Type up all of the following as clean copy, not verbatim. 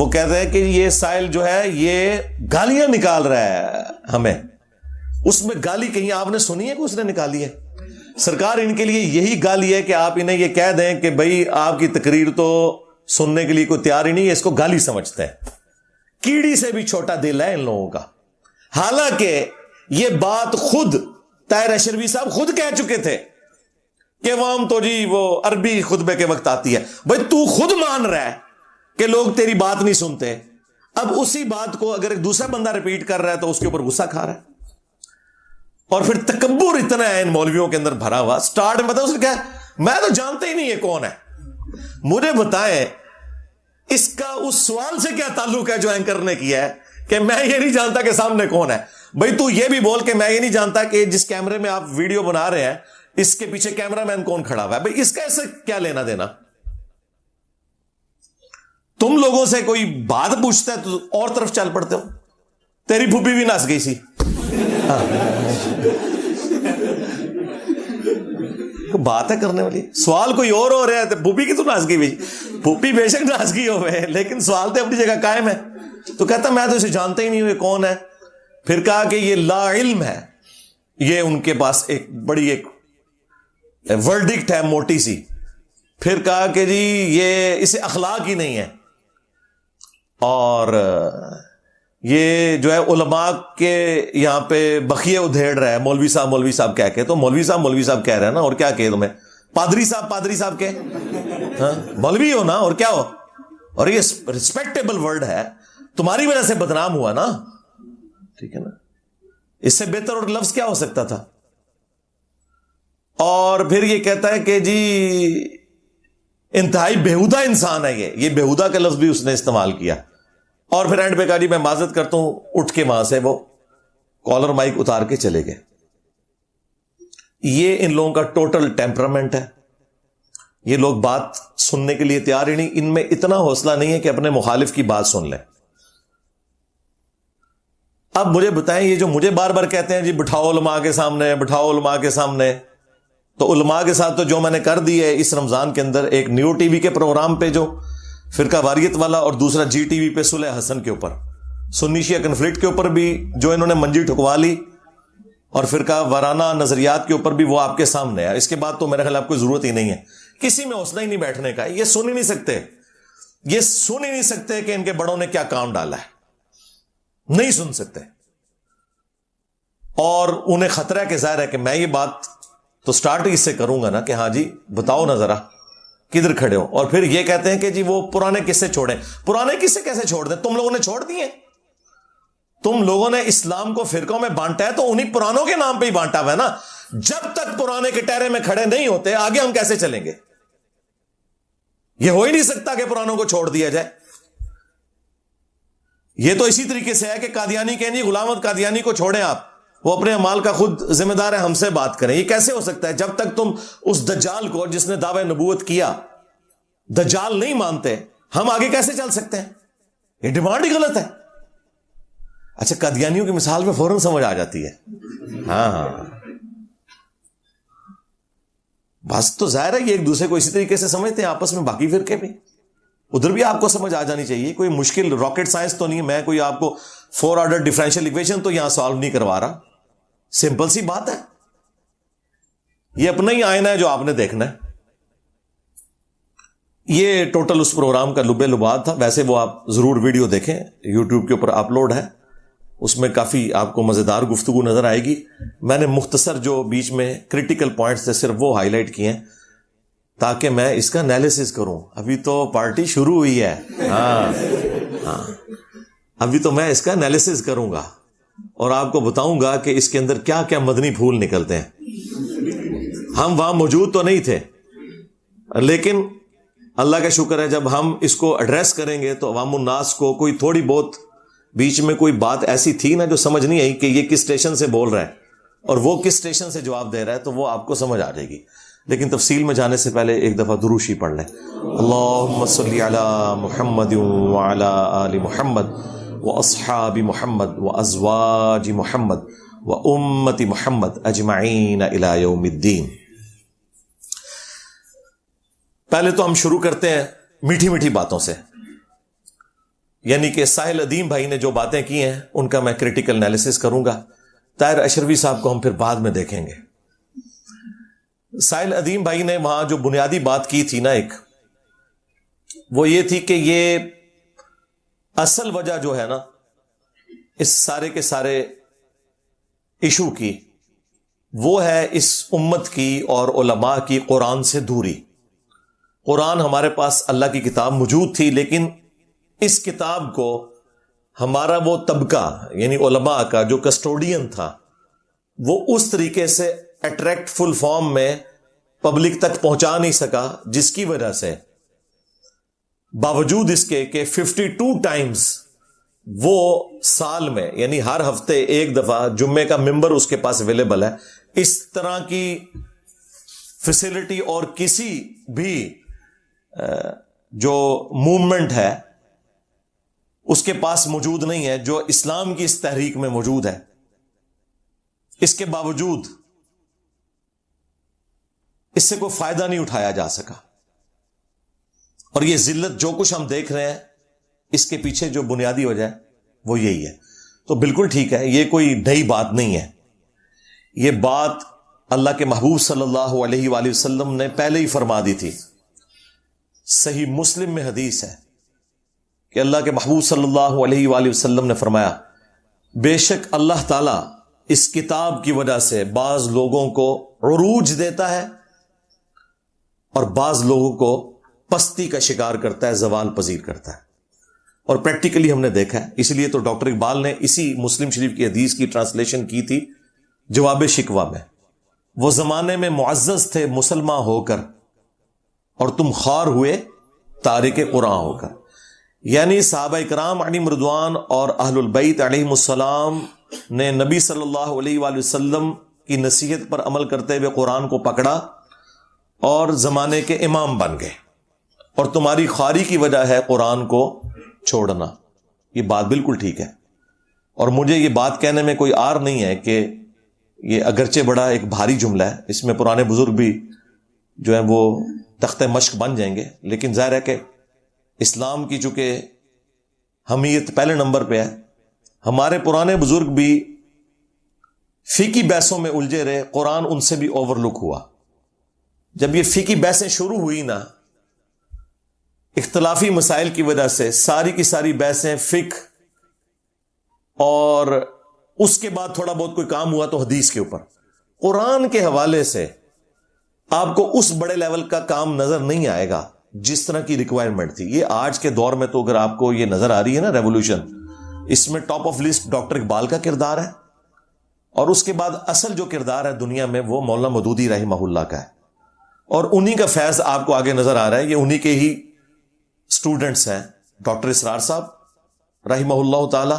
وہ کہتے ہیں کہ یہ سائل جو ہے یہ گالیاں نکال رہا ہے ہمیں. اس میں گالی کہیں آپ نے سنی ہے کہ اس نے نکالی ہے؟ سرکار ان کے لیے یہی گالی ہے کہ آپ انہیں یہ کہہ دیں کہ بھئی آپ کی تقریر تو سننے کے لیے کوئی تیار ہی نہیں ہے, اس کو گالی سمجھتے ہیں. کیڑی سے بھی چھوٹا دل ہے ان لوگوں کا. حالانکہ یہ بات خود طاہر اشرفی صاحب خود کہہ چکے تھے کہ وام تو جی وہ عربی خطبے کے وقت آتی ہے. بھائی تو خود مان رہا ہے کہ لوگ تیری بات نہیں سنتے, اب اسی بات کو اگر ایک دوسرا بندہ ریپیٹ کر رہا ہے تو اس کے اوپر غصہ کھا رہا ہے. اور پھر تکبر اتنا ہے ان مولویوں کے اندر بھرا ہوا. سٹارٹ میں اس نے کہا میں تو جانتے ہی نہیں یہ کون ہے, مجھے بتائیں اس کا اس سوال سے کیا تعلق ہے جو اینکر نے کیا ہے کہ میں یہ نہیں جانتا کہ سامنے کون ہے. بھائی تو یہ بھی بول کہ میں یہ نہیں جانتا کہ جس کیمرے میں آپ ویڈیو بنا رہے ہیں اس کے پیچھے کیمرہ مین کون کھڑا ہوا ہے. بھائی اس کا ایسے کیا لینا دینا؟ تم لوگوں سے کوئی بات پوچھتا ہے تو اور طرف چل پڑتے ہو. تیری پھوپھی بھی ناچ گئی سی. بات ہے کرنے والی, سوال کوئی اور ہو رہا ہے تو پھوپھی کی تو ناچ گئی بھائی. پھوپھی بے شک ناچ گئی ہوئے لیکن سوال تو اپنی جگہ قائم ہے. تو کہتا میں تو اسے جانتا ہی نہیں ہوں یہ کون ہے. پھر کہا کہ یہ لا علم ہے. یہ ان کے پاس ایک بڑی ایک ورڈکٹ ہے موٹی سی. پھر کہا کہ جی یہ اسے اخلاق ہی نہیں ہے, اور یہ جو ہے علماء کے یہاں پہ بخیے ادھیڑ رہا ہے مولوی صاحب کہہ کے. تو مولوی صاحب کہہ رہے ہیں نا, اور کیا کہ تمہیں پادری صاحب کے مولوی ہو نا, اور کیا ہو. اور یہ رسپیکٹیبل ورڈ ہے, تمہاری وجہ سے بدنام ہوا نا, ٹھیک ہے نا. اس سے بہتر اور لفظ کیا ہو سکتا تھا. اور پھر یہ کہتا ہے کہ جی انتہائی بےہودہ انسان ہے یہ بےہودہ کا لفظ بھی اس نے استعمال کیا. اور پھر اینڈ پہ کہا جی میں معذرت کرتا ہوں, اٹھ کے وہاں سے وہ کالر مائک اتار کے چلے گئے. یہ ان لوگوں کا ٹوٹل ٹیمپرامنٹ ہے. یہ لوگ بات سننے کے لیے تیار ہی نہیں. ان میں اتنا حوصلہ نہیں ہے کہ اپنے مخالف کی بات سن لیں. اب مجھے بتائیں, یہ جو مجھے بار بار کہتے ہیں جی بٹھاؤ علماء کے سامنے, تو علماء کے ساتھ تو جو میں نے کر دی ہے اس رمضان کے اندر, ایک نیو ٹی وی کے پروگرام پہ جو فرقہ واریت والا, اور دوسرا جی ٹی وی پہ صلح حسن کے اوپر, سنی شیعہ کنفلکٹ کے اوپر بھی جو انہوں نے منجی ٹھکوا لی, اور فرقہ وارانہ نظریات کے اوپر بھی وہ آپ کے سامنے ہے. اس کے بعد تو میرے خیال آپ کو ضرورت ہی نہیں ہے, کسی میں حوصلہ ہی نہیں بیٹھنے کا. یہ سن ہی نہیں سکتے کہ ان کے بڑوں نے کیا کام ڈالا ہے, نہیں سن سکتے. اور انہیں خطرہ ہے کہ ظاہر ہے کہ میں یہ بات تو سٹارٹ اس سے کروں گا نا کہ ہاں جی بتاؤ نا ذرا کدھر کھڑے ہو. اور پھر یہ کہتے ہیں کہ جی وہ پرانے قصے چھوڑیں. پرانے قصے کیسے چھوڑ دیں؟ تم لوگوں نے چھوڑ دیے. تم لوگوں نے اسلام کو فرقوں میں بانٹا ہے تو انہی پرانوں کے نام پہ ہی بانٹا ہوا ہے نا. جب تک پرانے کٹہرے میں کھڑے نہیں ہوتے آگے ہم کیسے چلیں گے؟ یہ ہو ہی نہیں سکتا کہ پرانوں کو چھوڑ دیا جائے. یہ تو اسی طریقے سے ہے کہ قادیانی کہیں جی غلام احمد قادیانی کو چھوڑیں, آپ وہ اپنے اعمال کا خود ذمہ دار ہے, ہم سے بات کریں. یہ کیسے ہو سکتا ہے جب تک تم اس دجال کو جس نے دعوی نبوت کیا دجال نہیں مانتے, ہم آگے کیسے چل سکتے ہیں؟ یہ ڈیمانڈ ہی غلط ہے. اچھا قادیانیوں کی مثال میں فوراً سمجھ آ جاتی ہے. ہاں بس تو ظاہر ہے یہ ایک دوسرے کو اسی طریقے سے سمجھتے ہیں آپس میں. باقی فرقے بھی ادھر بھی آپ کو سمجھ آ جانی چاہیے. کوئی مشکل راکٹ سائنس تو نہیں, میں کوئی آپ کو 4 آرڈر ڈیفرنشیل ایکویشن تو یہاں سالو نہیں کروا رہا. سمپل سی بات ہے, یہ اپنا ہی آئینہ ہے جو آپ نے دیکھنا ہے. یہ ٹوٹل اس پروگرام کا لب لباد تھا. ویسے وہ آپ ضرور ویڈیو دیکھیں, یوٹیوب کے اوپر اپلوڈ ہے, اس میں کافی آپ کو مزیدار گفتگو نظر آئے گی. میں نے مختصر جو بیچ میں کریٹیکل پوائنٹس تھے صرف وہ ہائی لائٹ کیے ہیں تاکہ میں اس کا انالیسس کروں. ابھی تو پارٹی شروع ہوئی ہے. ہاں ابھی تو میں اس کا انالیسس کروں گا اور آپ کو بتاؤں گا کہ اس کے اندر کیا کیا مدنی پھول نکلتے ہیں. ہم وہاں موجود تو نہیں تھے, لیکن اللہ کا شکر ہے جب ہم اس کو ایڈریس کریں گے تو عوام الناس کو کوئی تھوڑی بہت بیچ میں کوئی بات ایسی تھی نا جو سمجھ نہیں آئی کہ یہ کس اسٹیشن سے بول رہا ہے اور وہ کس اسٹیشن سے جواب دے رہا ہے, تو وہ آپ کو سمجھ آ جائے گی. لیکن تفصیل میں جانے سے پہلے ایک دفعہ دروشی پڑھ لیں. اللہم صلی علی محمد وعلی آل محمد واصحاب محمد وازواج محمد وامت محمد اجمعین الی یوم الدین. پہلے تو ہم شروع کرتے ہیں میٹھی میٹھی باتوں سے. یعنی کہ ساحل ادیم بھائی نے جو باتیں کی ہیں ان کا میں کریٹیکل انالیسس کروں گا. طاہر اشرفی صاحب کو ہم پھر بعد میں دیکھیں گے. ساحل ادیم بھائی نے وہاں جو بنیادی بات کی تھی نا ایک، وہ یہ تھی کہ یہ اصل وجہ جو ہے نا اس سارے کے سارے ایشو کی، وہ ہے اس امت کی اور علماء کی قرآن سے دوری. قرآن ہمارے پاس اللہ کی کتاب موجود تھی، لیکن اس کتاب کو ہمارا وہ طبقہ یعنی علماء کا جو کسٹوڈین تھا وہ اس طریقے سے اٹریکٹ فل فارم میں پبلک تک پہنچا نہیں سکا، جس کی وجہ سے باوجود اس کے کہ 52 ٹائمز وہ سال میں یعنی ہر ہفتے ایک دفعہ جمعے کا ممبر اس کے پاس اویلیبل ہے، اس طرح کی فیسلٹی اور کسی بھی جو موومنٹ ہے اس کے پاس موجود نہیں ہے جو اسلام کی اس تحریک میں موجود ہے. اس کے باوجود اس سے کوئی فائدہ نہیں اٹھایا جا سکا، اور یہ ذلت جو کچھ ہم دیکھ رہے ہیں اس کے پیچھے جو بنیادی وجہ ہے وہ یہی ہے. تو بالکل ٹھیک ہے، یہ کوئی نئی بات نہیں ہے. یہ بات اللہ کے محبوب صلی اللہ علیہ وآلہ وسلم نے پہلے ہی فرما دی تھی. صحیح مسلم میں حدیث ہے کہ اللہ کے محبوب صلی اللہ علیہ وآلہ وسلم نے فرمایا، بے شک اللہ تعالی اس کتاب کی وجہ سے بعض لوگوں کو عروج دیتا ہے اور بعض لوگوں کو پستی کا شکار کرتا ہے، زوال پذیر کرتا ہے. اور پریکٹیکلی ہم نے دیکھا ہے. اس لیے تو ڈاکٹر اقبال نے اسی مسلم شریف کی حدیث کی ٹرانسلیشن کی تھی جواب شکوہ میں، وہ زمانے میں معزز تھے مسلمان ہو کر اور تم خوار ہوئے تارک قرآن ہو کر. یعنی صحابہ اکرام علیہم رضوان اور اہل البیت علیہم السلام نے نبی صلی اللہ علیہ وآلہ وسلم کی نصیحت پر عمل کرتے ہوئے قرآن کو پکڑا اور زمانے کے امام بن گئے، اور تمہاری خواری کی وجہ ہے قرآن کو چھوڑنا. یہ بات بالکل ٹھیک ہے، اور مجھے یہ بات کہنے میں کوئی عار نہیں ہے کہ یہ اگرچہ بڑا ایک بھاری جملہ ہے، اس میں پرانے بزرگ بھی جو ہیں وہ تخت مشق بن جائیں گے، لیکن ظاہر ہے کہ اسلام کی چونکہ حمیت پہلے نمبر پہ ہے. ہمارے پرانے بزرگ بھی فقہی بحثوں میں الجھے رہے، قرآن ان سے بھی اوور لک ہوا. جب یہ فقہی بحثیں شروع ہوئی نا اختلافی مسائل کی وجہ سے، ساری کی ساری بحثیں فقہ، اور اس کے بعد تھوڑا بہت کوئی کام ہوا تو حدیث کے اوپر. قرآن کے حوالے سے آپ کو اس بڑے لیول کا کام نظر نہیں آئے گا جس طرح کی ریکوائرمنٹ تھی. یہ آج کے دور میں تو اگر آپ کو یہ نظر آ رہی ہے نا ریولوشن، اس میں top of list doctor Iqbal کا کردار ہے، اور اس کے بعد اصل جو کردار ہے دنیا میں وہ مولانا مودودی رحمہ اللہ کا ہے، اور انہی کا فیض آپ کو آگے نظر آ رہا ہے. یہ انہی کے ہی سٹوڈنٹس ہیں، ڈاکٹر اسرار صاحب رحمہ اللہ تعالی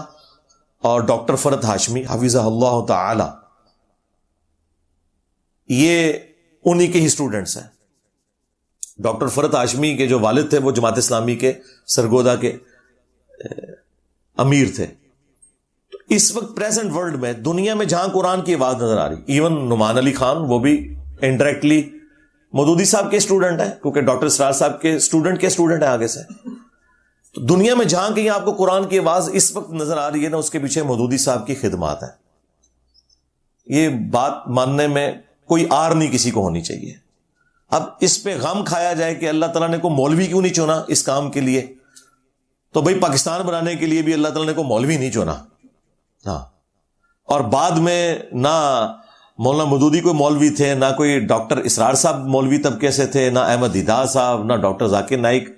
اور ڈاکٹر فرد ہاشمی حفظہ اللہ تعالی، یہ انہی کے ہی سٹوڈنٹس ہیں. ڈاکٹر فرد ہاشمی کے جو والد تھے وہ جماعت اسلامی کے سرگودا کے امیر تھے. تو اس وقت پریزنٹ ورلڈ میں دنیا میں جہاں قرآن کی آواز نظر آ رہی، ایون نعمان علی خان وہ بھی انڈائریکٹلی مودودی صاحب کے اسٹوڈنٹ ہیں، کیونکہ ڈاکٹر اسرار صاحب کے اسٹوڈنٹ ہیں آگے سے. تو دنیا میں جہاں کہیں آپ کو قرآن کی آواز اس وقت نظر آ رہی ہے نا، اس کے پیچھے مودودی صاحب کی خدمات ہیں. یہ بات ماننے میں کوئی آر نہیں کسی کو ہونی چاہیے. اب اس پہ غم کھایا جائے کہ اللہ تعالیٰ نے کو مولوی کیوں نہیں چنا اس کام کے لیے، تو بھائی پاکستان بنانے کے لیے بھی اللہ تعالیٰ نے کو مولوی نہیں چنا. ہاں، اور بعد میں نہ مولانا مودودی کوئی مولوی تھے، نہ کوئی ڈاکٹر اسرار صاحب مولوی طبقے سے تھے، نہ احمد دیدار صاحب، نہ ڈاکٹر ذاکر نائک.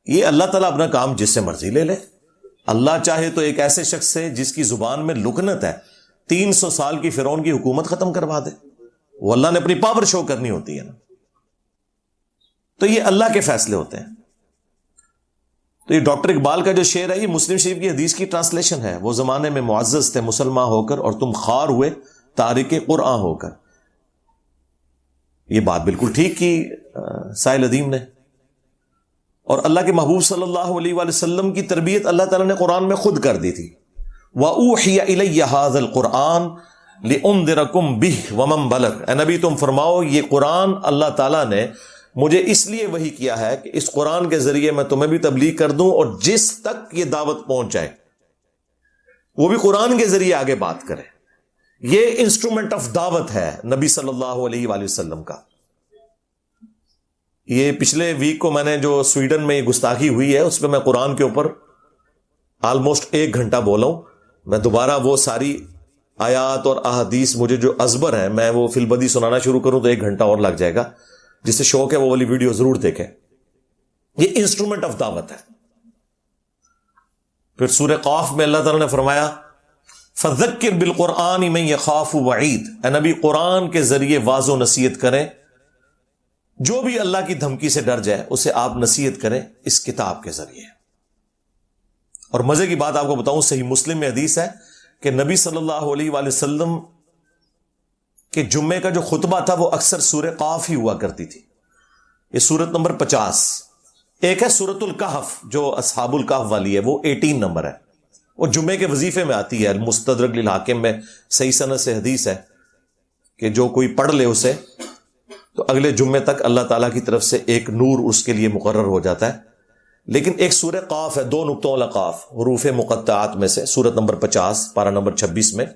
یہ اللہ تعالیٰ اپنا کام جس سے مرضی لے لے. اللہ چاہے تو ایک ایسے شخص سے جس کی زبان میں لکنت ہے 300 سال کی فرعون کی حکومت ختم کروا دے. وہ اللہ نے اپنی پاور شو کرنی ہوتی ہے نا. تو یہ اللہ کے فیصلے ہوتے ہیں. تو یہ ڈاکٹر اقبال کا جو شعر ہے یہ مسلم شریف کی حدیث کی ٹرانسلیشن ہے. وہ زمانے میں معزز تھے مسلمان ہو کر اور تم خوار ہوئے تارک قرآن ہو کر. یہ بات بالکل ٹھیک کی ساحل ادیم نے. اور اللہ کے محبوب صلی اللہ علیہ وآلہ وسلم کی تربیت اللہ تعالیٰ نے قرآن میں خود کر دی تھی. وَأُوحِيَ إِلَيَّ هَذَا الْقُرْآنُ لِأُنذِرَكُمْ بِهِ وَمَنْ بَلَغَ. اے نبی تم فرماؤ یہ قرآن اللہ تعالیٰ نے مجھے اس لیے وحی کیا ہے کہ اس قرآن کے ذریعے میں تمہیں بھی تبلیغ کر دوں اور جس تک یہ دعوت پہنچ جائے وہ بھی قرآن کے ذریعے آگے بات کرے. یہ انسٹرومنٹ آف دعوت ہے نبی صلی اللہ علیہ وآلہ وسلم کا. یہ پچھلے ویک کو میں نے جو سویڈن میں یہ گستاخی ہوئی ہے اس پہ میں قرآن کے اوپر آلموسٹ 1 گھنٹہ بولا ہوں. میں دوبارہ وہ ساری آیات اور احادیث مجھے جو ازبر ہیں میں وہ فی البدی سنانا شروع کروں تو 1 گھنٹہ اور لگ جائے گا. جسے شوق ہے وہ والی ویڈیو ضرور دیکھیں. یہ انسٹرومنٹ آف دعوت ہے. پھر سورہ قاف میں اللہ تعالیٰ نے فرمایا فذکر بالقرآن من یخاف وعید. اے نبی قرآن کے ذریعے واعظ و نصیحت کریں جو بھی اللہ کی دھمکی سے ڈر جائے اسے آپ نصیحت کریں اس کتاب کے ذریعے. اور مزے کی بات آپ کو بتاؤں صحیح مسلم میں حدیث ہے کہ نبی صلی اللہ علیہ وآلہ وسلم کہ جمعے کا جو خطبہ تھا وہ اکثر سورہ قاف ہی ہوا کرتی تھی. یہ سورت نمبر 50. ایک ہے سورت الکہف جو اصحاب الکہف والی ہے وہ 18 نمبر ہے. وہ جمعے کے وظیفے میں آتی ہے. المستدرک للحاکم میں صحیح سند سے حدیث ہے کہ جو کوئی پڑھ لے اسے تو اگلے جمعے تک اللہ تعالیٰ کی طرف سے ایک نور اس کے لیے مقرر ہو جاتا ہے. لیکن ایک سورہ قاف ہے 2 نقطوں والا قاف حروف مقطعات میں سے سورت نمبر 50 پارہ نمبر 26 میں.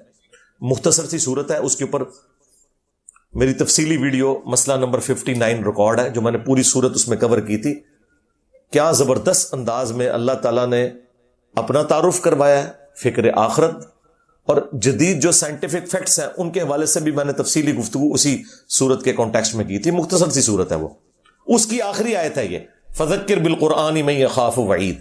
مختصر سی سورت ہے. اس کے اوپر میری تفصیلی ویڈیو مسئلہ نمبر 59 ریکارڈ ہے جو میں نے پوری سورت اس میں کور کی تھی. کیا زبردست انداز میں اللہ تعالیٰ نے اپنا تعارف کروایا ہے, فکر آخرت اور جدید جو سائنٹیفک فیکٹس ہیں ان کے حوالے سے بھی میں نے تفصیلی گفتگو اسی سورت کے کانٹیکسٹ میں کی تھی. مختصر سی سورت ہے وہ. اس کی آخری آیت ہے یہ فذکر بالقرآن من یخاف وعید.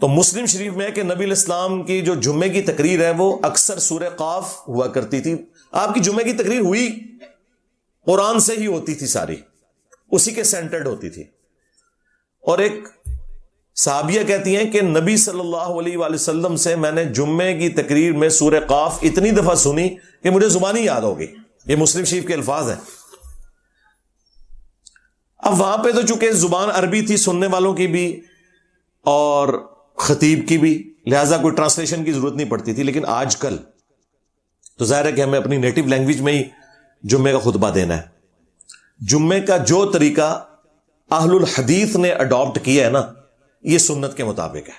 تو مسلم شریف میں ہے کہ نبی الاسلام کی جو جمعے کی تقریر ہے وہ اکثر سورہ قاف ہوا کرتی تھی. آپ کی جمعے کی تقریر ہوئی قرآن سے ہی ہوتی تھی, ساری اسی کے سینٹرڈ ہوتی تھی. اور ایک صحابیہ کہتی ہیں کہ نبی صلی اللہ علیہ وآلہ وسلم سے میں نے جمعے کی تقریر میں سورہ قاف اتنی دفعہ سنی کہ مجھے زبانی یاد ہو گئی. یہ مسلم شریف کے الفاظ ہیں. اب وہاں پہ تو چونکہ زبان عربی تھی سننے والوں کی بھی اور خطیب کی بھی, لہٰذا کوئی ٹرانسلیشن کی ضرورت نہیں پڑتی تھی. لیکن آج کل تو ظاہر ہے کہ ہمیں اپنی نیٹو لینگویج میں ہی جمعے کا خطبہ دینا ہے. جمعے کا جو طریقہ اہل الحدیث نے اڈاپٹ کیا ہے نا یہ سنت کے مطابق ہے.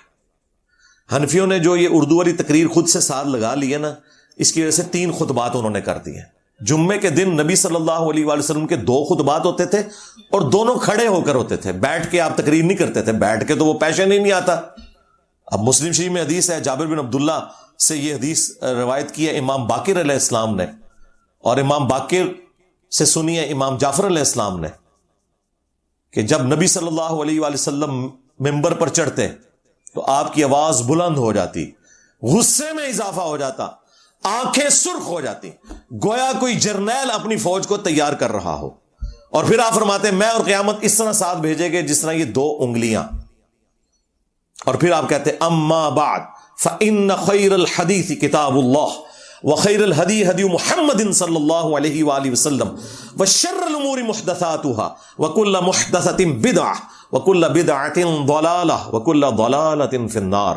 حنفیوں نے جو یہ اردو والی تقریر خود سے ساتھ لگا لی ہے نا اس کی وجہ سے 3 خطبات انہوں نے کر دی ہیں. جمعے کے دن نبی صلی اللہ علیہ وآلہ وسلم کے 2 خطبات ہوتے تھے اور دونوں کھڑے ہو کر ہوتے تھے. بیٹھ کے آپ تقریر نہیں کرتے تھے, بیٹھ کے تو وہ پیشن ہی نہیں آتا. اب مسلم شریف میں حدیث ہے جابر بن عبداللہ سے یہ حدیث روایت کی ہے امام باقر علیہ السلام نے, اور امام باقر سے سنی ہے امام جعفر علیہ السلام نے کہ جب نبی صلی اللہ علیہ وآلہ وسلم ممبر پر چڑھتے تو آپ کی آواز بلند ہو جاتی, غصے میں اضافہ ہو جاتا, آنکھیں سرخ ہو جاتی, گویا کوئی جرنیل اپنی فوج کو تیار کر رہا ہو. اور پھر آپ فرماتے میں اور قیامت اس طرح ساتھ بھیجے گے جس طرح یہ 2 انگلیاں. اور پھر آپ کہتے اما بعد فإن خیر الحدیث کتاب اللہ وخیر الہدی ہدی محمد صلی اللہ علیہ وآلہ وسلم وشر الامور محدثاتها وکل محدثۃ بدعہ وکل بدعۃ ضلالہ وکل ضلالۃ فی النار.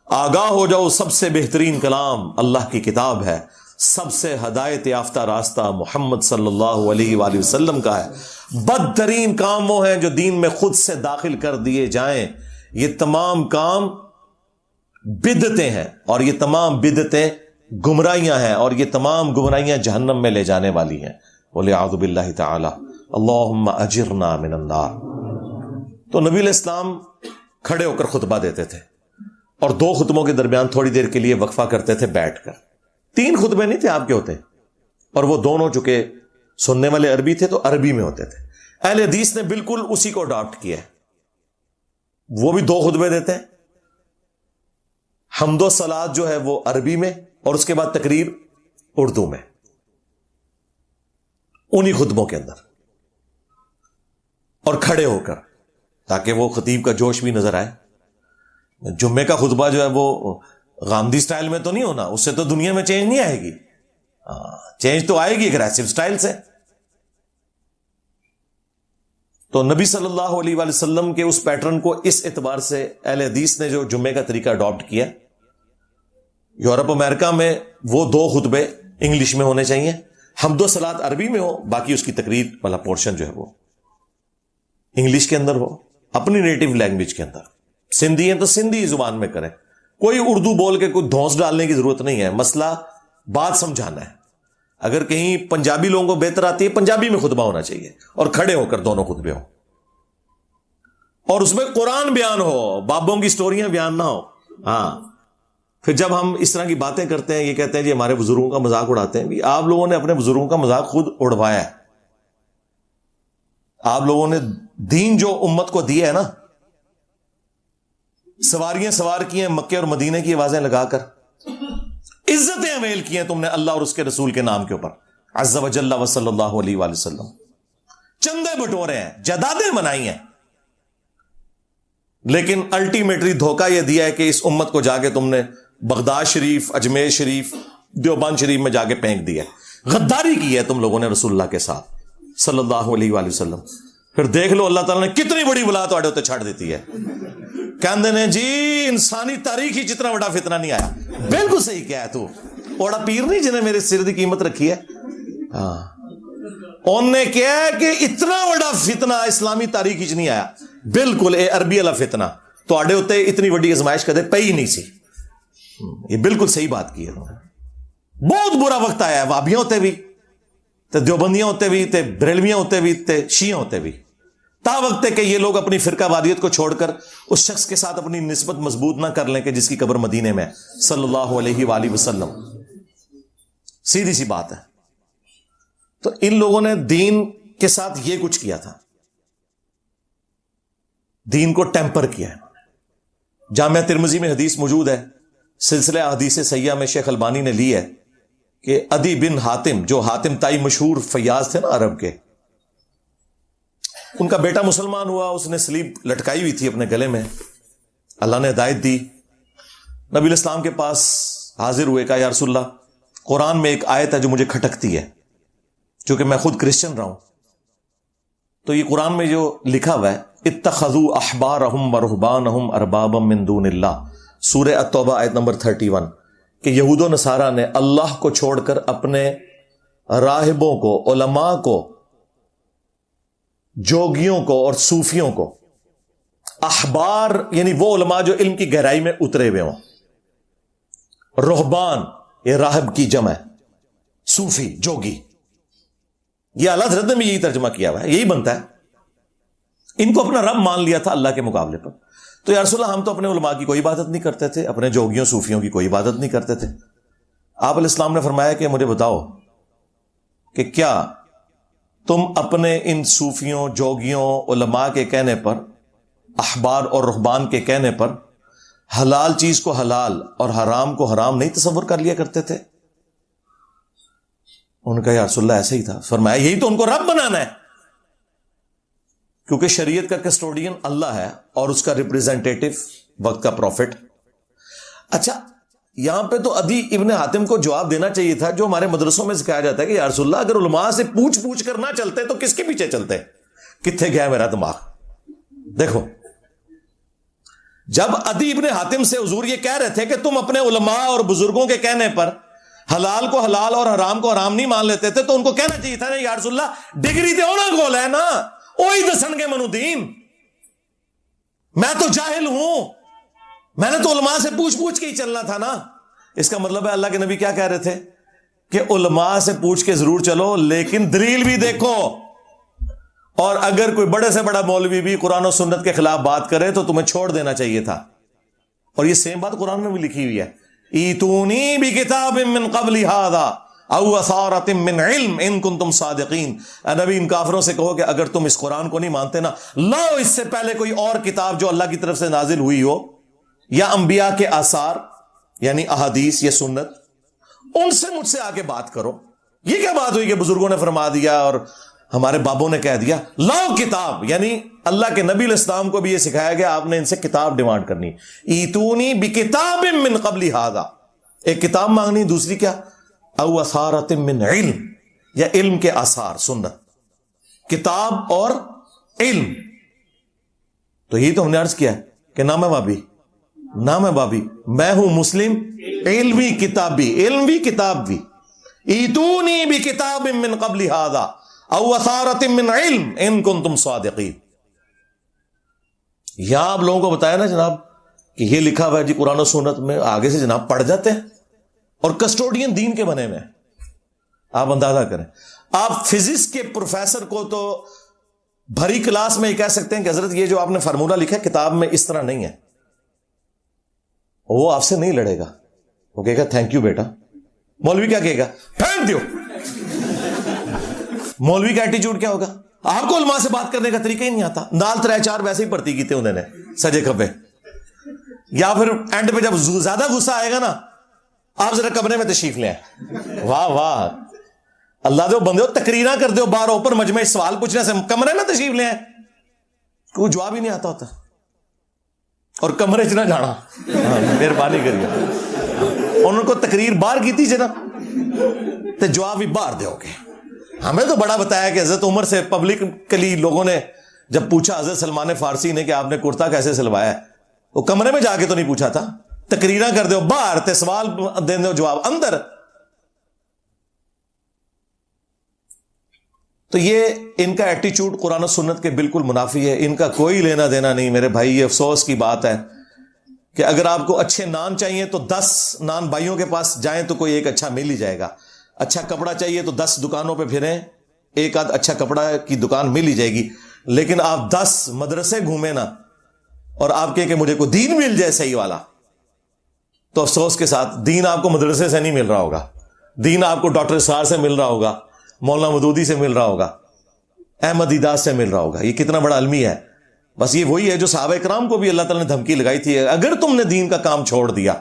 آگاہ ہو جاؤ سب سے بہترین کلام اللہ کی کتاب ہے, سب سے ہدایت یافتہ راستہ محمد صلی اللہ علیہ وآلہ وسلم کا ہے. بدترین کام وہ ہیں جو دین میں خود سے داخل کر دیے جائیں. یہ تمام کام بدعتیں ہیں اور یہ تمام بدعتیں گمراہیاں ہیں اور یہ تمام گمراہیاں جہنم میں لے جانے والی ہیں. وَلِعَوْذُ بِاللَّهِ تَعَالَى اللَّهُمَّ أَجِرْنَا مِنَ النَّارِ. تو نبی علیہ السلام کھڑے ہو کر خطبہ دیتے تھے اور 2 خطبوں کے درمیان تھوڑی دیر کے لیے وقفہ کرتے تھے بیٹھ کر. 3 خطبے نہیں تھے آپ کے ہوتے, اور وہ دونوں چونکہ سننے والے عربی تھے تو عربی میں ہوتے تھے. اہل حدیث نے بالکل اسی کو اڈاپٹ کیا ہے. وہ بھی 2 خطبے دیتے ہیں. حمد و صلات جو ہے وہ عربی میں اور اس کے بعد تقریر اردو میں, انہی خطبوں کے اندر, اور کھڑے ہو کر تاکہ وہ خطیب کا جوش بھی نظر آئے. جمعے کا خطبہ جو ہے وہ غامدی سٹائل میں تو نہیں ہونا, اس سے تو دنیا میں چینج نہیں آئے گی. چینج تو آئے گی اگریسو سٹائل سے. تو نبی صلی اللہ علیہ وآلہ وسلم کے اس پیٹرن کو اس اعتبار سے اہل حدیث نے جو جمعے کا طریقہ اڈاپٹ کیا. یورپ امریکہ میں وہ 2 خطبے انگلش میں ہونے چاہیے, حمد و صلات عربی میں ہو, باقی اس کی تقریر والا پورشن جو ہے وہ انگلش کے اندر ہو، اپنی نیٹو لینگویج کے اندر. سندھی ہیں تو سندھی زبان میں کریں. کوئی اردو بول کے کوئی دھونس ڈالنے کی ضرورت نہیں ہے. مسئلہ بات سمجھانا ہے. اگر کہیں پنجابی لوگوں کو بہتر آتی ہے، پنجابی میں خطبہ ہونا چاہیے اور کھڑے ہو کر دونوں خطبے ہوں، اور اس میں قرآن بیان ہو، بابوں کی سٹوریاں بیان نہ ہو. ہاں، پھر جب ہم اس طرح کی باتیں کرتے ہیں، یہ کہتے ہیں جی ہمارے بزرگوں کا مذاق اڑاتے ہیں. بھی آپ لوگوں نے اپنے بزرگوں کا مذاق خود اڑوایا ہے. آپ لوگوں نے دین جو امت کو دیا ہے نا، سواریاں سوار کی ہیں مکے اور مدینے کی آوازیں لگا کر، عزتیں امیل کی ہیں تم نے اللہ اور اس کے رسول کے نام کے اوپر، عز و جل و صلی اللہ علیہ وآلہ وسلم. چندے بٹورے ہیں، جدادیں منائی ہیں، لیکن الٹیمیٹلی دھوکہ یہ دیا ہے کہ اس امت کو جا کے تم نے بغداد شریف، اجمیر شریف، دیوبند شریف میں جا کے پھینک دیا. غداری کی ہے تم لوگوں نے رسول اللہ کے ساتھ صلی اللہ علیہ وآلہ وسلم. پھر دیکھ لو اللہ تعالیٰ نے کتنی بڑی بلا تو ہوتے چھڑ دیتی ہے. کہندے نے جی انسانی تاریخ ہی جتنا بڑا فتنہ نہیں آیا. بالکل صحیح کیا ہے تو اوڑا پیر نہیں جنہیں میرے سر دی قیمت رکھی ہے. ہاں، انہوں نے کیا ہے کہ اتنا بڑا فتنہ اسلامی تاریخ ہی نہیں آیا. بالکل اے عربی والا فتنہ تو آڈے ہوتے اتنی بڑی ازمائش کدے پئی ہی نہیں سی. یہ بالکل صحیح بات کی ہے. بہت برا وقت آیا ہے. وابیاں ہوتے بھی تے دیوبندیاں ہوتے بھی تے بریلویاں ہوتے بھی تے شیعہ ہوتے بھی. تا وقت ہے کہ یہ لوگ اپنی فرقہ واریت کو چھوڑ کر اس شخص کے ساتھ اپنی نسبت مضبوط نہ کر لیں کہ جس کی قبر مدینے میں صلی اللہ علیہ وآلہ وسلم. سیدھی سی بات ہے. تو ان لوگوں نے دین کے ساتھ یہ کچھ کیا تھا، دین کو ٹیمپر کیا ہے. جامعہ ترمذی میں حدیث موجود ہے، سلسلہ حدیث سیاح میں شیخ البانی نے لی ہے کہ عدی بن حاتم، جو حاتم تائی مشہور فیاض تھے نا عرب کے، ان کا بیٹا مسلمان ہوا. اس نے سلیب لٹکائی ہوئی تھی اپنے گلے میں. اللہ نے ہدایت دی، نبی الاسلام کے پاس حاضر ہوئے، کہا یا رسول اللہ قرآن میں ایک آیت ہے جو مجھے کھٹکتی ہے، چونکہ میں خود کرسچن رہا ہوں. تو یہ قرآن میں جو لکھا ہوا ہے اتخذوا احبارہم ورہبانہم اربابا من دون اللہ، سورہ التوبہ آیت نمبر 31، کہ یہود و نصارہ نے اللہ کو چھوڑ کر اپنے راہبوں کو، علماء کو، جوگیوں کو اور صوفیوں کو، احبار یعنی وہ علماء جو علم کی گہرائی میں اترے ہوئے ہوں، رہبان یہ راہب کی جمع ہے، صوفی جوگی، یہ اعلیٰ حضرت نے بھی یہی ترجمہ کیا ہوا ہے، یہی بنتا ہے. ان کو اپنا رب مان لیا تھا اللہ کے مقابلے پر. تو یا رسول اللہ ہم تو اپنے علماء کی کوئی عبادت نہیں کرتے تھے، اپنے جوگیوں صوفیوں کی کوئی عبادت نہیں کرتے تھے. آپ علیہ السلام نے فرمایا کہ مجھے بتاؤ کہ کیا تم اپنے ان صوفیوں، جوگیوں، علماء کے کہنے پر، احبار اور رہبان کے کہنے پر حلال چیز کو حلال اور حرام کو حرام نہیں تصور کر لیا کرتے تھے؟ ان کا یا رسول اللہ ایسا ہی تھا. فرمایا یہی تو ان کو رب بنانا ہے، کیونکہ شریعت کا کسٹوڈین اللہ ہے اور اس کا ریپریزنٹیٹو وقت کا پروفٹ. اچھا، یہاں پہ تو عدی ابن حاتم کو جواب دینا چاہیے تھا جو ہمارے مدرسوں میں سکھایا جاتا ہے کہ یا رسول اللہ اگر علماء سے پوچھ کر نہ چلتے تو کس کے پیچھے چلتے؟ کتنے گیا میرا دماغ. دیکھو، جب عدی ابن حاتم سے حضور یہ کہہ رہے تھے کہ تم اپنے علماء اور بزرگوں کے کہنے پر حلال کو حلال اور حرام کو حرام نہیں مان لیتے تھے، تو ان کو کہنا چاہیے تھا یا رسول اللہ ڈگری تے ہونا گول ہے نا، وہی دسن گے منو دین. میں تو جاہل ہوں، میں نے تو علماء سے پوچھ کے ہی چلنا تھا نا. اس کا مطلب ہے اللہ کے نبی کیا کہہ رہے تھے کہ علماء سے پوچھ کے ضرور چلو، لیکن دلیل بھی دیکھو. اور اگر کوئی بڑے سے بڑا مولوی بھی قرآن و سنت کے خلاف بات کرے تو تمہیں چھوڑ دینا چاہیے تھا. اور یہ سیم بات قرآن میں بھی لکھی ہوئی ہے، ایتونی بکتاب من قبل ھذا او اثارۃ من علم ان کنتم صادقین. اے نبی ان کافروں سے کہو کہ اگر تم اس قرآن کو نہیں مانتے نا، لاؤ اس سے پہلے کوئی اور کتاب جو اللہ کی طرف سے نازل ہوئی ہو، یا انبیاء کے آثار یعنی احادیث یا سنت، ان سے مجھ سے آگے بات کرو. یہ کیا بات ہوئی کہ بزرگوں نے فرما دیا اور ہمارے بابوں نے کہہ دیا؟ لاؤ کتاب، یعنی اللہ کے نبی علیہ السلام کو بھی یہ سکھایا گیا آپ نے ان سے کتاب ڈیمانڈ کرنی. ایتونی بکتاب من قبل ھذا، ایک کتاب مانگنی، دوسری کیا؟ او اثارۃ من علم، یا علم کے آثار، سنت، کتاب اور علم. تو یہی تو ہم نے عرض کیا ہے کہ نام ہے بابی، نام ہے بابی، میں ہوں مسلم علمی کتابی، علم بھی کتاب بھی. ایتونی بکتاب من قبل ھذا او اثارۃ من علم ان کنتم صادقین. یہاں آپ لوگوں کو بتایا نا جناب کہ یہ لکھا ہوا ہے جی قرآن و سنت میں، آگے سے جناب پڑھ جاتے ہیں اور کسٹوڈین دین کے بنے میں. آپ اندازہ کریں، آپ فزکس کے پروفیسر کو تو بھری کلاس میں یہ کہہ سکتے ہیں کہ حضرت یہ جو آپ نے فارمولہ لکھا ہے کتاب میں اس طرح نہیں ہے، وہ آپ سے نہیں لڑے گا، وہ کہے گا تھینک یو بیٹا. مولوی کیا کہے گا؟ پھینک دیو. مولوی کا ایٹیچیوڈ کیا ہوگا؟ آپ کو علماء سے بات کرنے کا طریقہ ہی نہیں آتا، نال 3-4 ویسے ہی پڑتی کیتے انہوں نے سجے کھبے. یا پھر اینڈ پہ جب زیادہ غصہ آئے گا نا، آپ ذرا کمرے میں تشریف لیں. واہ واہ، اللہ دے بندے ہو، تقریراں کر دو باہر اوپر مجمع، سوال پوچھنے سے کمرے میں تشریف لیں. کوئی جواب ہی نہیں آتا ہوتا، اور کمرے چ نہ جانا، مہربانی کریے. انہوں کو تقریر باہر کی تھی جنا تو جواب بھی باہر دے گے. ہمیں تو بڑا بتایا کہ حضرت عمر سے پبلکلی لوگوں نے جب پوچھا حضرت سلمان فارسی نے کہ آپ نے کرتا کیسے سلوایا ہے، وہ کمرے میں جا کے تو نہیں پوچھا تھا، تقریراں کر دو باہر تے سوال دے دو جواب اندر. تو یہ ان کا ایٹیچیوڈ قرآن و سنت کے بالکل منافی ہے، ان کا کوئی لینا دینا نہیں میرے بھائی. یہ افسوس کی بات ہے کہ اگر آپ کو اچھے نان چاہیے تو 10 نان بھائیوں کے پاس جائیں تو کوئی ایک اچھا مل ہی جائے گا. اچھا کپڑا چاہیے تو 10 دکانوں پہ پھریں، ایک آدھ اچھا کپڑا کی دکان مل ہی جائے گی. لیکن آپ 10 مدرسے گھومیں نا اور آپ کہیں کہ مجھے کوئی دین مل جائے صحیح والا، تو افسوس کے ساتھ دین آپ کو مدرسے سے نہیں مل رہا ہوگا، دین آپ کو ڈاکٹر اسرار سے مل رہا ہوگا، مولانا مودودی سے مل رہا ہوگا، احمد دیداس سے مل رہا ہوگا. یہ کتنا بڑا علمی ہے. بس یہ وہی ہے جو صحابہ کرام کو بھی اللہ تعالیٰ نے دھمکی لگائی تھی، اگر تم نے دین کا کام چھوڑ دیا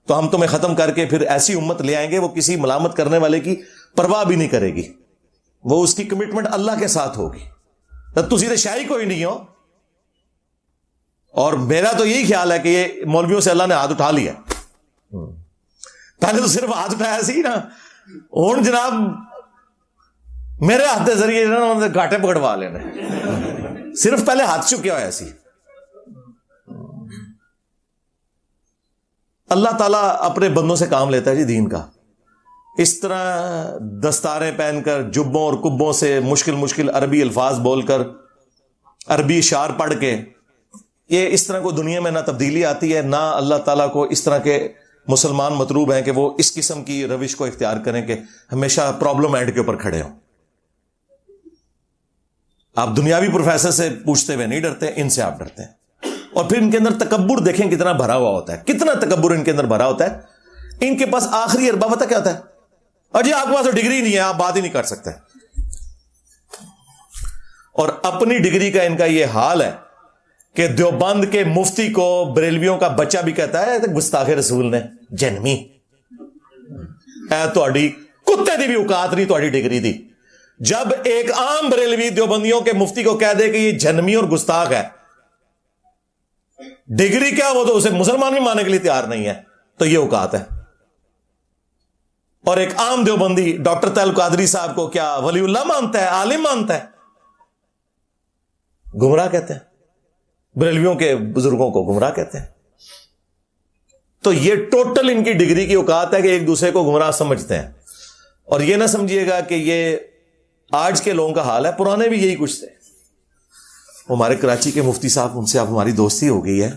تو ہم تمہیں ختم کر کے پھر ایسی امت لے آئیں گے وہ کسی ملامت کرنے والے کی پرواہ بھی نہیں کرے گی، وہ اس کی کمٹمنٹ اللہ کے ساتھ ہوگی. تسی تو شاہی کوئی نہیں ہو. اور میرا تو یہی خیال ہے کہ یہ مولویوں سے اللہ نے ہاتھ اٹھا لیا. پہلے تو صرف ہاتھ اٹھایا سی نا، ہوں جناب میرے ہاتھ کے ذریعے گھاٹے پکڑوا لینے، صرف پہلے ہاتھ چکیا ہوا سی. اللہ تعالیٰ اپنے بندوں سے کام لیتا ہے جی دین کا. اس طرح دستاریں پہن کر، جبوں اور کبوں سے مشکل عربی الفاظ بول کر، عربی اشعار پڑھ کے، یہ اس طرح کو دنیا میں نہ تبدیلی آتی ہے، نہ اللہ تعالیٰ کو اس طرح کے مسلمان مطلوب ہیں کہ وہ اس قسم کی روش کو اختیار کریں کہ ہمیشہ پرابلم اینڈ کے اوپر کھڑے ہوں. آپ دنیاوی پروفیسر سے پوچھتے ہوئے نہیں ڈرتے، ان سے آپ ڈرتے ہیں. اور پھر ان کے اندر تکبر دیکھیں کتنا بھرا ہوا ہوتا ہے، کتنا تکبر ان کے اندر بھرا ہوتا ہے. ان کے پاس آخری اربا پتہ کیا ہوتا ہے؟ اور جی آپ کے پاس تو ڈگری نہیں ہے، آپ بات ہی نہیں کر سکتے. اور اپنی ڈگری کا ان کا یہ حال ہے کہ دیوبند کے مفتی کو بریلویوں کا بچہ بھی کہتا ہے گستاخ رسول نے جنمی. اے تہاڈی کتے دی بھی اوقات نہیں تہاڈی ڈگری دی. جب ایک عام بریلوی دیوبندیوں کے مفتی کو کہہ دے کہ یہ جنمی اور گستاخ ہے، ڈگری کیا، وہ تو اسے مسلمان بھی ماننے کے لیے تیار نہیں ہے. تو یہ اوقات ہے. اور ایک عام دیوبندی ڈاکٹر طیل قادری صاحب کو کیا ولی اللہ مانتا ہے، عالم مانتا ہے؟ گمراہ کہتے ہیں. بریلویوں کے بزرگوں کو گمراہ کہتے ہیں. تو یہ ٹوٹل ان کی ڈگری کی اوقات ہے کہ ایک دوسرے کو گمراہ سمجھتے ہیں. اور یہ نہ سمجھیے گا کہ یہ آج کے لوگوں کا حال ہے، پرانے بھی یہی کچھ تھے. ہمارے کراچی کے مفتی صاحب، ان سے اب ہماری دوستی ہو گئی ہے،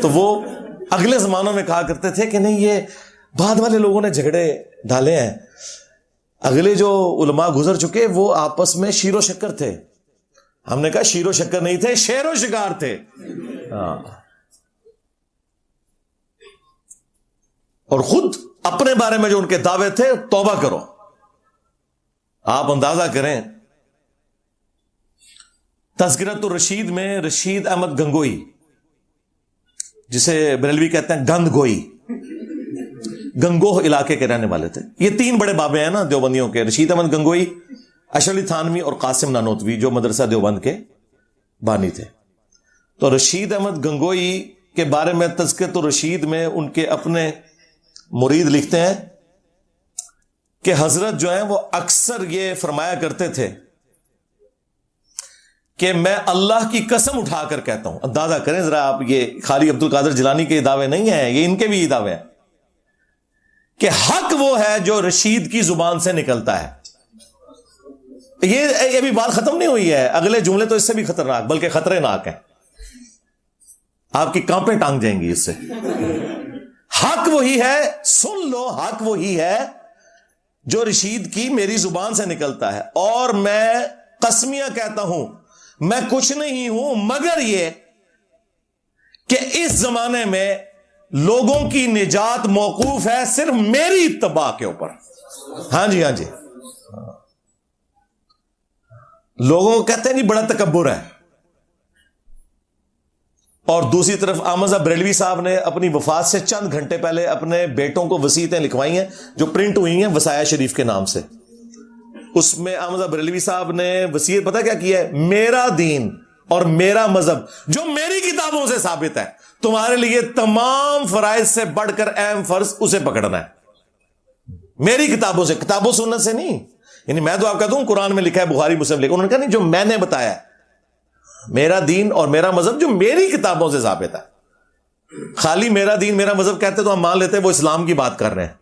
تو وہ اگلے زمانوں میں کہا کرتے تھے کہ نہیں، یہ بعد والے لوگوں نے جھگڑے ڈالے ہیں، اگلے جو علماء گزر چکے وہ آپس میں شیر و شکر تھے. ہم نے کہا شیر و شکر نہیں تھے، شیر و شکار تھے. اور خود اپنے بارے میں جو ان کے دعوے تھے، توبہ کرو. آپ اندازہ کریں، تذکرۃ الرشید میں رشید احمد گنگوئی، جسے بریلوی کہتے ہیں گند گوئی، گنگوہ علاقے کے رہنے والے تھے. یہ 3 بڑے بابے ہیں نا دیوبندیوں کے، رشید احمد گنگوئی، اشرف علی تھانوی اور قاسم نانوتوی، جو مدرسہ دیوبند کے بانی تھے. تو رشید احمد گنگوئی کے بارے میں تذکرۃ الرشید میں ان کے اپنے مرید لکھتے ہیں کہ حضرت جو ہیں وہ اکثر یہ فرمایا کرتے تھے کہ میں اللہ کی قسم اٹھا کر کہتا ہوں. اندازہ کریں ذرا آپ، یہ خالی عبد القادر جیلانی کے دعوے نہیں ہیں، یہ ان کے بھی دعوے ہیں کہ حق وہ ہے جو رشید کی زبان سے نکلتا ہے. یہ بھی بات ختم نہیں ہوئی ہے، اگلے جملے تو اس سے بھی خطرناک بلکہ خطرناک ہیں. آپ کی کانپیں ٹانگ جائیں گی اس سے. حق وہی ہے, سن لو, حق وہی ہے جو رشید کی میری زبان سے نکلتا ہے, اور میں قسمیاں کہتا ہوں میں کچھ نہیں ہوں مگر یہ کہ اس زمانے میں لوگوں کی نجات موقوف ہے صرف میری اتباع کے اوپر. ہاں جی, ہاں جی, لوگوں کو کہتے ہیں نہیں بڑا تکبر ہے. اور دوسری طرف احمد بریلوی صاحب نے اپنی وفات سے چند گھنٹے پہلے اپنے بیٹوں کو وصیتیں لکھوائی ہیں جو پرنٹ ہوئی ہیں وصایا شریف کے نام سے. اس میں احمد بریلوی صاحب نے وصیت پتہ کیا ہے, میرا دین اور میرا مذہب جو میری کتابوں سے ثابت ہے, تمہارے لیے تمام فرائض سے بڑھ کر اہم فرض اسے پکڑنا ہے. میری کتابوں سے, کتابوں سنت سے نہیں. یعنی میں تو آپ کہتا ہوں قرآن میں لکھا ہے, بخاری مسلم لکھا, انہوں نے کہا نہیں جو میں نے بتایا ہے, میرا دین اور میرا مذہب جو میری کتابوں سے ثابت ہے. خالی میرا دین میرا مذہب کہتے تو ہم مان لیتے وہ اسلام کی بات کر رہے ہیں,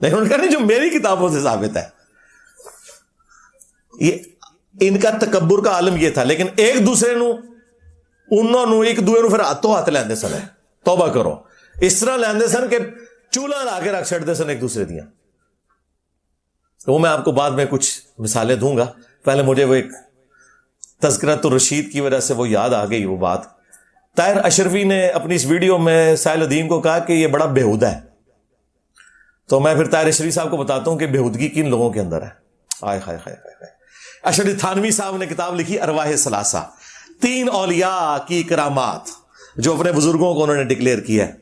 لیکن انہوں نے کہا نہیں جو میری کتابوں سے ثابت ہے. یہ ان کا تکبر کا عالم یہ تھا. لیکن ایک دوسرے نو انہوں ایک دوسرے نو پھر ہاتھوں ہاتھ لیندے سن, توبہ کرو, اس طرح لیندے سن کہ چولہا لا کے رکھ چھڑتے سن ایک دوسرے دیا. وہ میں آپ کو بعد میں کچھ مثالیں دوں گا. پہلے مجھے وہ ایک تذکرۃ الرشید کی وجہ سے وہ یاد آ گئی وہ بات. طاہر اشرفی نے اپنی اس ویڈیو میں سائل الدین کو کہا کہ یہ بڑا بےہودہ ہے. تو میں پھر طاہر اشرفی صاحب کو بتاتا ہوں کہ بےہودگی کن لوگوں کے اندر ہے. آئے ہائے ہائے ہائے. اشرف تھانوی صاحب نے کتاب لکھی ارواح ثلاثہ, 3 اولیاء کی کرامات جو اپنے بزرگوں کو انہوں نے ڈکلیئر کیا ہے.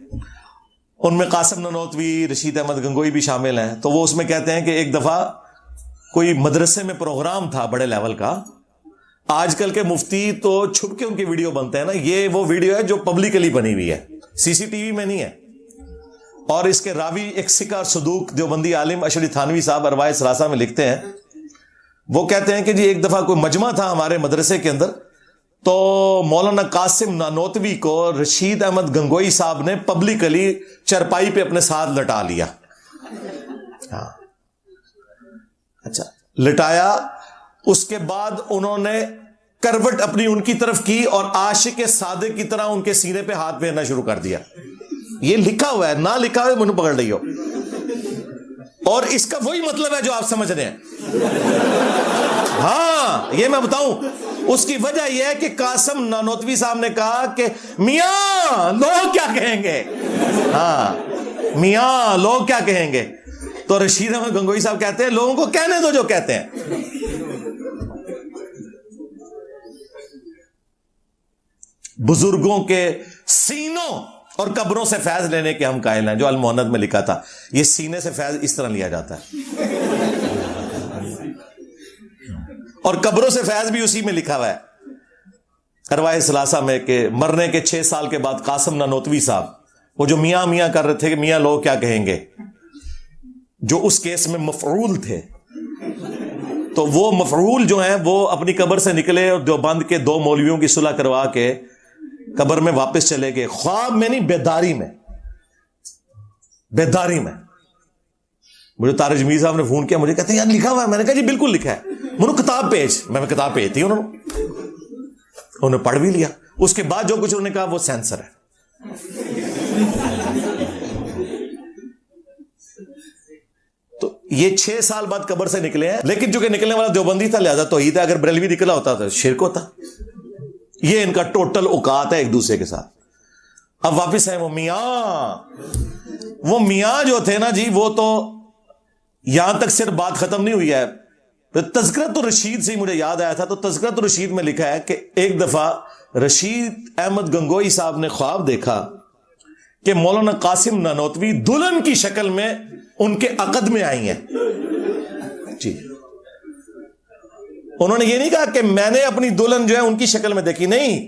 ان میں قاسم نانوتوی, رشید احمد گنگوئی بھی شامل ہیں. تو وہ اس میں کہتے ہیں کہ ایک دفعہ کوئی مدرسے میں پروگرام تھا بڑے لیول کا. آج کل کے مفتی تو چھپ کے ان کی ویڈیو بنتے ہیں نا, یہ وہ ویڈیو ہے جو پبلکلی بنی ہوئی ہے, سی سی ٹی وی میں نہیں ہے. اور اس کے راوی ایک سکہ صدوق دیوبندی عالم اشرف تھانوی صاحب ارواح ثلاثہ میں لکھتے ہیں, وہ کہتے ہیں کہ جی ایک دفعہ کوئی مجمع تھا ہمارے مدرسے کے اندر, تو مولانا قاسم نانوتوی کو رشید احمد گنگوئی صاحب نے پبلکلی چرپائی پہ اپنے ساتھ لٹا لیا. ہاں اچھا, لٹایا. اس کے بعد انہوں نے کروٹ اپنی ان کی طرف کی اور عاشق صادق کی طرح ان کے سینے پہ ہاتھ پھیرنا شروع کر دیا. یہ لکھا ہوا ہے, نہ لکھا ہوا مجھے پکڑ رہی ہو. اور اس کا وہی مطلب ہے جو آپ سمجھ رہے ہیں. ہاں یہ میں بتاؤں, اس کی وجہ یہ ہے کہ قاسم نانوتوی صاحب نے کہا کہ میاں لوگ کیا کہیں گے. ہاں میاں لوگ کیا کہیں گے. تو رشید احمد گنگوئی صاحب کہتے ہیں لوگوں کو کہنے دو جو کہتے ہیں. بزرگوں کے سینوں اور قبروں سے فیض لینے کے ہم قائل ہیں, جو المہند میں لکھا تھا. یہ سینے سے فیض اس طرح لیا جاتا ہے, اور قبروں سے فیض بھی اسی میں لکھا ہوا ہے ارواح ثلاثہ میں, کہ مرنے کے 6 سال کے بعد قاسم نانوتوی صاحب وہ جو میاں میاں کر رہے تھے کہ میاں لوگ کیا کہیں گے, جو اس کیس میں مفعول تھے, تو وہ مفعول جو ہیں وہ اپنی قبر سے نکلے اور دیوبند کے 2 مولویوں کی صلح کروا کے قبر میں واپس چلے گئے. خواب میں نہیں, بیداری میں. بیداری میں مجھے طارق جمیل صاحب نے فون کیا, مجھے کہتے ہیں یار لکھا ہوا ہے. میں نے کہا جی بالکل لکھا ہے. انہوں کتاب بھیج, میں کتاب بھیج دی, انہوں نے پڑھ بھی لیا. اس کے بعد جو کچھ انہوں نے کہا وہ سینسر ہے. تو یہ 6 سال بعد قبر سے نکلے ہیں, لیکن چونکہ نکلنے والا دیوبندی تھا لہذا توحید ہے. اگر بریلوی نکلا ہوتا تو شرک ہوتا. یہ ان کا ٹوٹل اوقات ہے ایک دوسرے کے ساتھ. اب واپس ہے وہ میاں جو تھے نا جی, وہ تو یہاں تک صرف بات ختم نہیں ہوئی ہے. تذکرۃ الرشید سے مجھے یاد آیا تھا, تو تذکرۃ الرشید میں لکھا ہے کہ ایک دفعہ رشید احمد گنگوئی صاحب نے خواب دیکھا کہ مولانا قاسم نانوتوی دلہن کی شکل میں ان کے عقد میں آئی ہیں. جی انہوں نے یہ نہیں کہا کہ میں نے اپنی دلہن جو ہے ان کی شکل میں دیکھی, نہیں,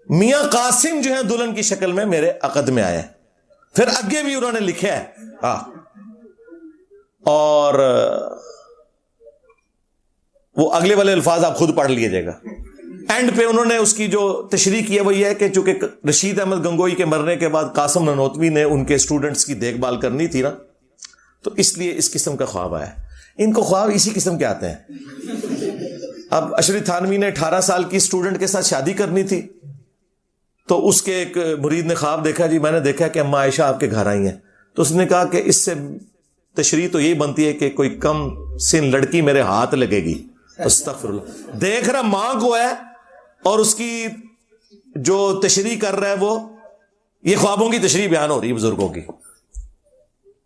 میاں قاسم جو ہے دلہن کی شکل میں میرے عقد میں آئے. پھر آگے بھی انہوں نے لکھا ہے, اور وہ اگلے والے الفاظ آپ خود پڑھ لیجیے گا. اینڈ پہ انہوں نے اس کی جو تشریح کی ہے وہ یہ ہے کہ چونکہ رشید احمد گنگوئی کے مرنے کے بعد قاسم نانوتوی نے ان کے اسٹوڈنٹس کی دیکھ بھال کرنی تھی نا, تو اس لیے اس قسم کا خواب آیا. ان کو خواب اسی قسم کے آتے ہیں. اب اشرف تھانوی نے 18 سال کی اسٹوڈنٹ کے ساتھ شادی کرنی تھی, تو اس کے ایک مرید نے خواب دیکھا، جی میں نے دیکھا کہ اماں عائشہ آپ کے گھر آئی ہیں. تو اس نے کہا کہ اس سے تشریح تو یہی بنتی ہے کہ کوئی کم سن لڑکی میرے ہاتھ لگے گی. استغفر اللہ. دیکھ رہا ماں کو ہے اور اس کی جو تشریح کر رہا ہے وہ، یہ خوابوں کی تشریح بیان ہو رہی ہے بزرگوں کی.